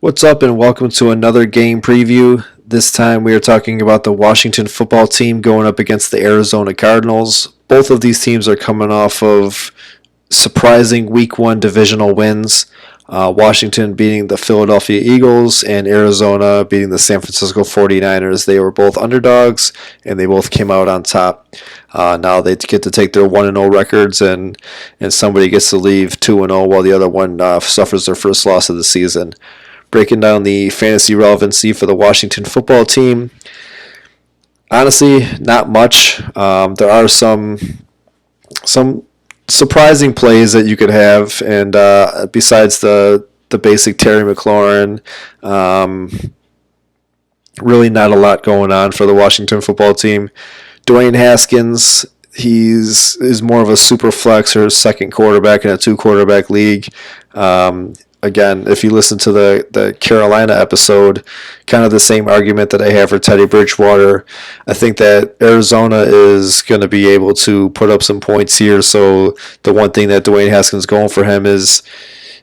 What's up, and welcome to another game preview. This time we are talking about the Washington football team going up against the Arizona Cardinals. Both of these teams are coming off of surprising Week 1 divisional wins. Washington beating the Philadelphia Eagles and Arizona beating the San Francisco 49ers. They were both underdogs, and they both came out on top. Now they get to take their 1-0 records, and somebody gets to leave 2-0 while the other one suffers their first loss of the season. Breaking down the fantasy relevancy for the Washington football team. Honestly, not much. There are some surprising plays that you could have, and besides the basic Terry McLaurin, really not a lot going on for the Washington football team. Dwayne Haskins, is more of a super flex or second quarterback in a 2-quarterback league. Again, if you listen to the Carolina episode, kind of the same argument that I have for Teddy Bridgewater. I think that Arizona is going to be able to put up some points here. So the one thing that Dwayne Haskins going for him is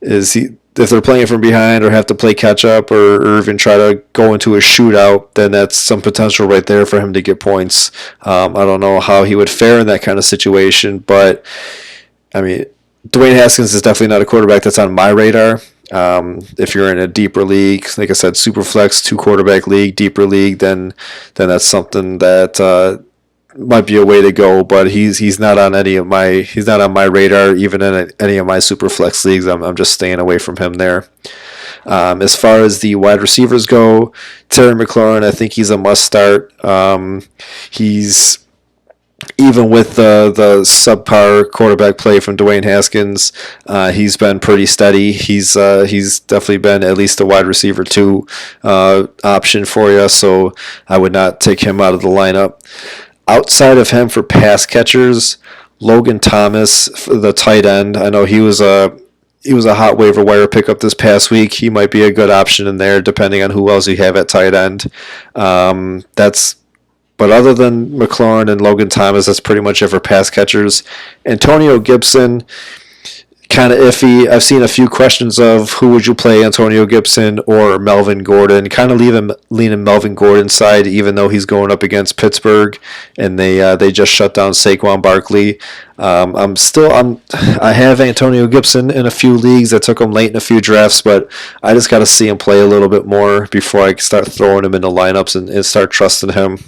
if they're playing from behind or have to play catch up or even try to go into a shootout, then that's some potential right there for him to get points. I don't know how he would fare in that kind of situation, but I mean, Dwayne Haskins is definitely not a quarterback that's on my radar. If you're in a deeper league, like I said, Superflex, 2-quarterback league, deeper league, then that's something that might be a way to go. But he's not on my radar, even in any of my Superflex leagues. I'm just staying away from him there. As far as the wide receivers go, Terry McLaurin, I think he's a must start. He's Even with the subpar quarterback play from Dwayne Haskins, he's been pretty steady. He's definitely been at least a wide receiver 2 option for you, so I would not take him out of the lineup. Outside of him for pass catchers, Logan Thomas, the tight end, I know he was a hot waiver wire pickup this past week. He might be a good option in there, depending on who else you have at tight end. But other than McLaurin and Logan Thomas, that's pretty much it for pass catchers. Antonio Gibson, kind of iffy. I've seen a few questions of who would you play, Antonio Gibson or Melvin Gordon. Kind of leaning Melvin Gordon's side, even though he's going up against Pittsburgh, and they just shut down Saquon Barkley. I have Antonio Gibson in a few leagues. I took him late in a few drafts, but I just got to see him play a little bit more before I start throwing him into lineups and start trusting him.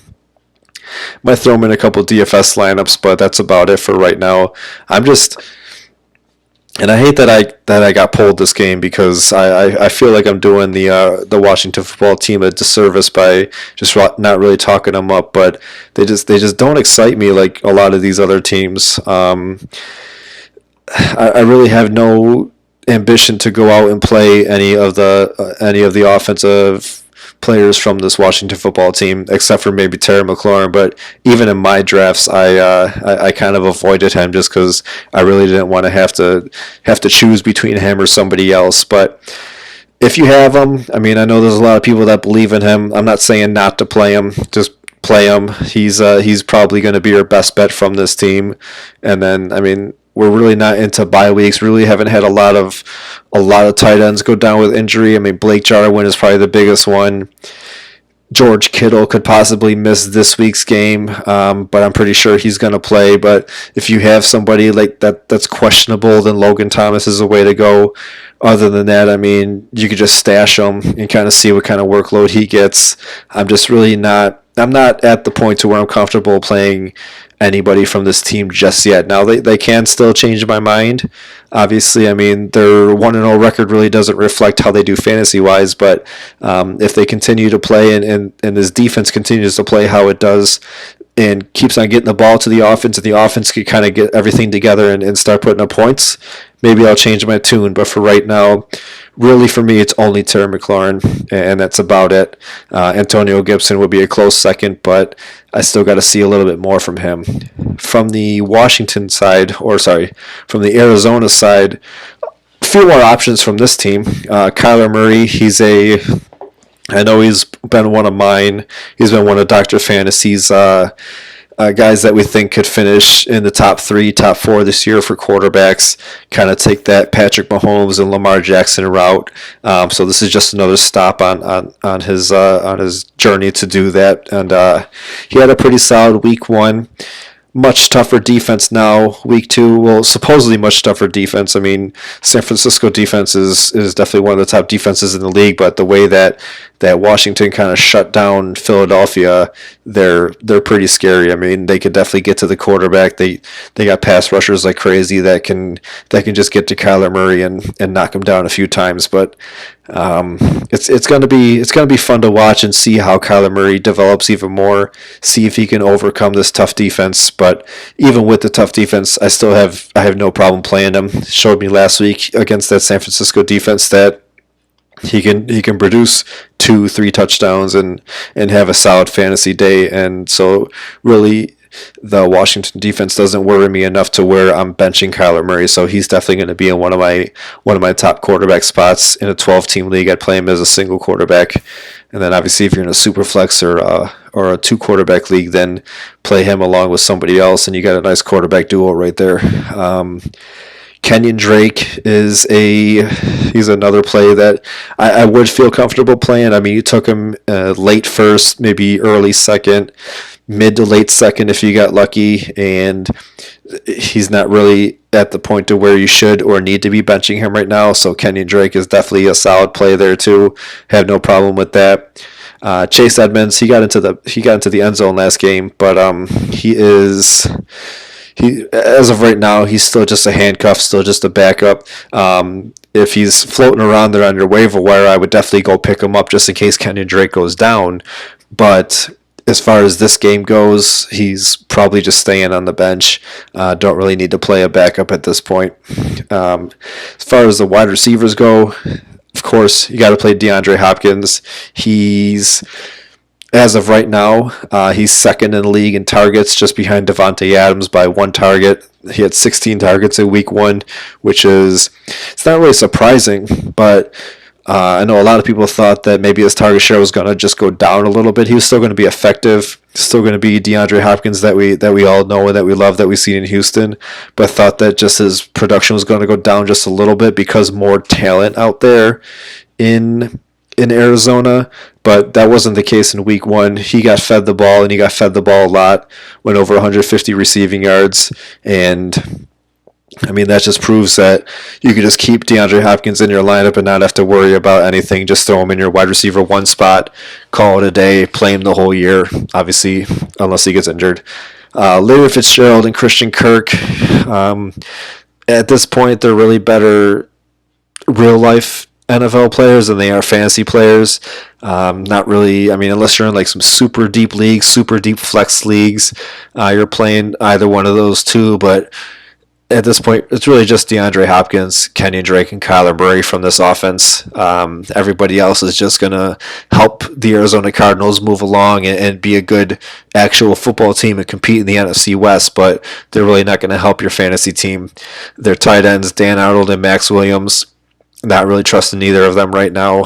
Might throw him in a couple DFS lineups, but that's about it for right now. And I hate that I got pulled this game, because I feel like I'm doing the Washington football team a disservice by just not really talking them up. But they just don't excite me like a lot of these other teams. I really have no ambition to go out and play any of the offensive players from this Washington football team, except for maybe Terry McLaurin. But even in my drafts, I kind of avoided him just because I really didn't want to have to choose between him or somebody else. But if you have him, I mean, I know there's a lot of people that believe in him. I'm not saying not to play him. Just play him. He's probably going to be your best bet from this team. And then, I mean, we're really not into bye weeks. Really haven't had a lot of tight ends go down with injury. I mean, Blake Jarwin is probably the biggest one. George Kittle could possibly miss this week's game, but I'm pretty sure he's going to play. But if you have somebody like that's questionable, then Logan Thomas is a way to go. Other than that, I mean, you could just stash him and kind of see what kind of workload he gets. I'm not at the point to where I'm comfortable playing anybody from this team just yet. Now, they can still change my mind. Obviously, I mean, their 1-0 record really doesn't reflect how they do fantasy-wise, but if they continue to play and this defense continues to play how it does and keeps on getting the ball to the offense, and the offense can kind of get everything together and start putting up points, maybe I'll change my tune. But for right now, really for me, it's only Terry McLaurin, and that's about it. Antonio Gibson would be a close second, but I still got to see a little bit more from him. From the from the Arizona side, a few more options from this team. Kyler Murray, I know he's been one of mine. He's been one of Dr. Fantasy's guys that we think could finish in the top 3, top 4 this year for quarterbacks, kind of take that Patrick Mahomes and Lamar Jackson route. So this is just another stop on his journey to do that. And he had a pretty solid week 1. Much tougher defense now. Week 2, well, supposedly much tougher defense. I mean, San Francisco defense is definitely one of the top defenses in the league, but the way that Washington kind of shut down Philadelphia, they're pretty scary. I mean, they could definitely get to the quarterback. They got pass rushers like crazy that can just get to Kyler Murray and knock him down a few times. But it's gonna be fun to watch and see how Kyler Murray develops even more. See if he can overcome this tough defense. But even with the tough defense, I have no problem playing him. Showed me last week against that San Francisco defense that he can produce 2-3 touchdowns and have a solid fantasy day. And so really, the Washington defense doesn't worry me enough to where I'm benching Kyler Murray. So he's definitely going to be in one of my top quarterback spots in a 12-team league. I'd play him as a single quarterback, and then obviously if you're in a super flex or a 2-quarterback league, then play him along with somebody else, and you got a nice quarterback duo right there. Kenyon Drake he's another play that I would feel comfortable playing. I mean, you took him late first, maybe early second, mid to late second if you got lucky, and he's not really at the point to where you should or need to be benching him right now. So Kenyon Drake is definitely a solid play there too. Have no problem with that. Chase Edmonds, he got into the end zone last game, but he as of right now, he's still just a handcuff, still just a backup. If he's floating around there on your waiver wire, I would definitely go pick him up just in case Kenyon Drake goes down. But as far as this game goes, he's probably just staying on the bench. Don't really need to play a backup at this point. As far as the wide receivers go, of course, you got to play DeAndre Hopkins. As of right now, he's second in the league in targets, just behind Devontae Adams by 1 target. He had 16 targets in week 1, which it's not really surprising, but I know a lot of people thought that maybe his target share was going to just go down a little bit. He was still going to be effective, still going to be DeAndre Hopkins that we all know and that we love, that we see in Houston, but thought that just his production was going to go down just a little bit because more talent out there in Arizona. But that wasn't the case in week 1. He got fed the ball, and he got fed the ball a lot, went over 150 receiving yards, and I mean, that just proves that you can just keep DeAndre Hopkins in your lineup and not have to worry about anything. Just throw him in your wide receiver 1 spot, call it a day, play him the whole year, obviously, unless he gets injured. Larry Fitzgerald and Christian Kirk, at this point, they're really better real-life NFL players than they are fantasy players. Not really, I mean, unless you're in like some super deep leagues, super deep flex leagues, you're playing either one of those two, but at this point, it's really just DeAndre Hopkins, Kenyon Drake, and Kyler Murray from this offense. Everybody else is just going to help the Arizona Cardinals move along and be a good actual football team and compete in the NFC West, but they're really not going to help your fantasy team. Their tight ends, Dan Arnold and Max Williams, not really trusting either of them right now.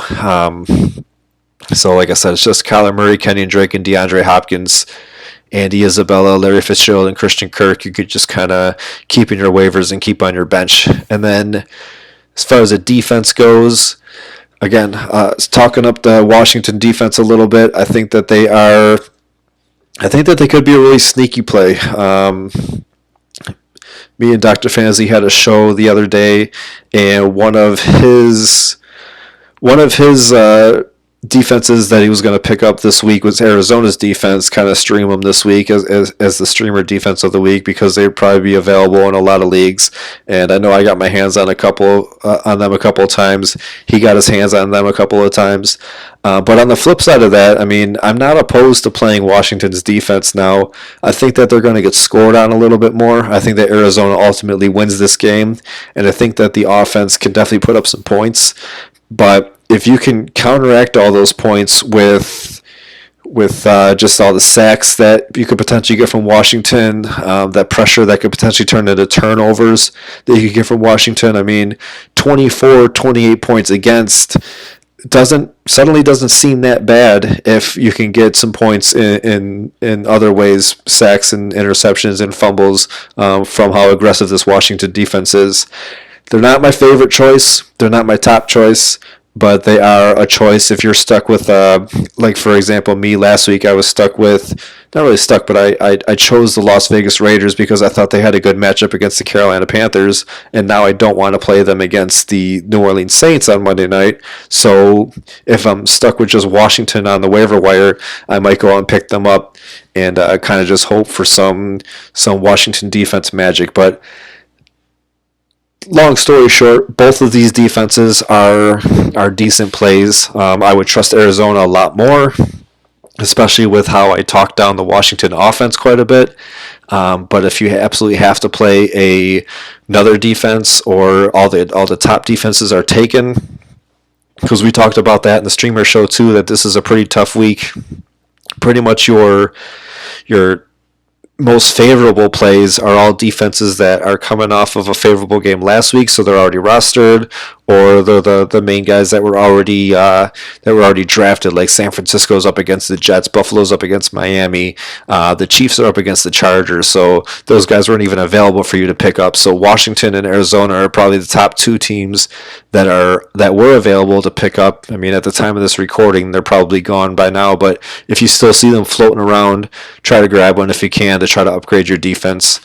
So like I said, it's just Kyler Murray, Kenyon Drake, and DeAndre Hopkins. Andy Isabella, Larry Fitzgerald, and Christian Kirk, you could just kind of keep in your waivers and keep on your bench. And then as far as the defense goes, again, talking up the Washington defense a little bit, I think that they could be a really sneaky play. Me and Dr. Fantasy had a show the other day, and one of his defenses that he was going to pick up this week was Arizona's defense. Kind of stream them this week as the streamer defense of the week because they'd probably be available in a lot of leagues. And I know I got my hands on them a couple of times. He got his hands on them a couple of times. But on the flip side of that, I mean, I'm not opposed to playing Washington's defense now. I think that they're going to get scored on a little bit more. I think that Arizona ultimately wins this game, and I think that the offense can definitely put up some points. But if you can counteract all those points with just all the sacks that you could potentially get from Washington, that pressure that could potentially turn into turnovers that you could get from Washington, I mean, 28 points against, doesn't seem that bad if you can get some points in other ways, sacks and interceptions and fumbles, from how aggressive this Washington defense is. They're not my favorite choice. They're not my top choice, but they are a choice if you're stuck with, like, for example, me last week, I was stuck with, not really stuck, but I chose the Las Vegas Raiders because I thought they had a good matchup against the Carolina Panthers, and now I don't want to play them against the New Orleans Saints on Monday night. So if I'm stuck with just Washington on the waiver wire, I might go out and pick them up and kind of just hope for some Washington defense magic. But long story short, both of these defenses are decent plays. I would trust Arizona a lot more, especially with how I talked down the Washington offense quite a bit. But if you absolutely have to play another defense, or all the top defenses are taken, because we talked about that in the streamer show too, that this is a pretty tough week. Pretty much your most favorable plays are all defenses that are coming off of a favorable game last week, so they're already rostered, or they're the main guys that were already drafted. Like San Francisco's up against the Jets, Buffalo's up against Miami, the Chiefs are up against the Chargers, so those guys weren't even available for you to pick up. So Washington and Arizona are probably the top two teams that were available to pick up. I mean, at the time of this recording, they're probably gone by now, but if you still see them floating around, try to grab one if you can to try to upgrade your defense.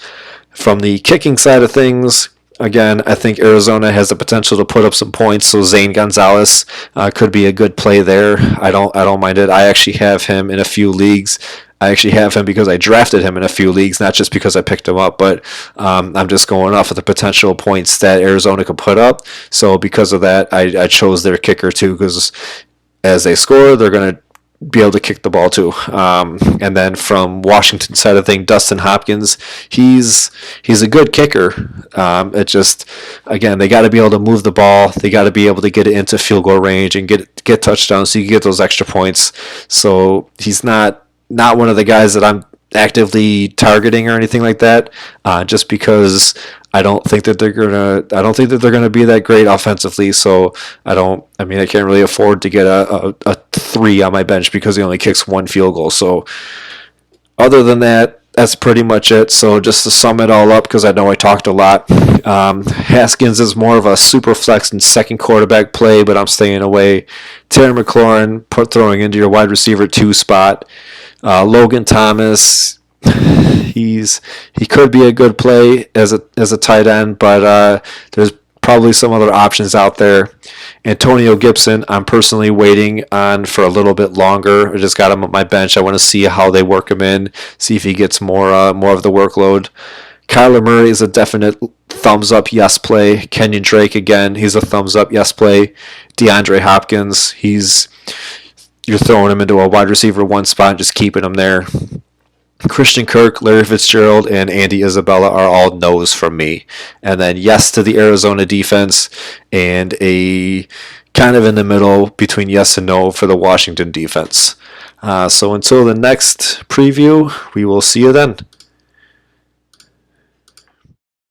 From the kicking side of things, again, I think Arizona has the potential to put up some points, so Zane Gonzalez could be a good play there. I don't mind it. I actually have him in a few leagues. I actually have him because I drafted him in a few leagues, not just because I picked him up, but I'm just going off of the potential points that Arizona could put up. So because of that, I chose their kicker too, because as they score, they're going to be able to kick the ball too. And then from Washington side of things, Dustin Hopkins, he's a good kicker. It just, again, they got to be able to move the ball. They got to be able to get it into field goal range and get touchdowns so you can get those extra points. So he's not one of the guys that I'm actively targeting or anything like that, just because I don't think that they're gonna be that great offensively. So I can't really afford to get a 3 on my bench because he only kicks 1 field goal. So other than that, that's pretty much it. So just to sum it all up, because I know I talked a lot, Haskins is more of a super flex and second quarterback play, but I'm staying away. Terry McLaurin, throwing into your wide receiver 2 spot. Logan Thomas, he could be a good play as a tight end, but there's probably some other options out there. Antonio Gibson, I'm personally waiting on for a little bit longer. I just got him on my bench. I want to see how they work him in, see if he gets more of the workload. Kyler Murray is a definite thumbs up yes play. Kenyon Drake, again, he's a thumbs up yes play. DeAndre Hopkins, you're throwing him into a wide receiver 1 spot and just keeping him there. Christian Kirk, Larry Fitzgerald, and Andy Isabella are all no's from me. And then yes to the Arizona defense, and a kind of in the middle between yes and no for the Washington defense. So until the next preview, we will see you then.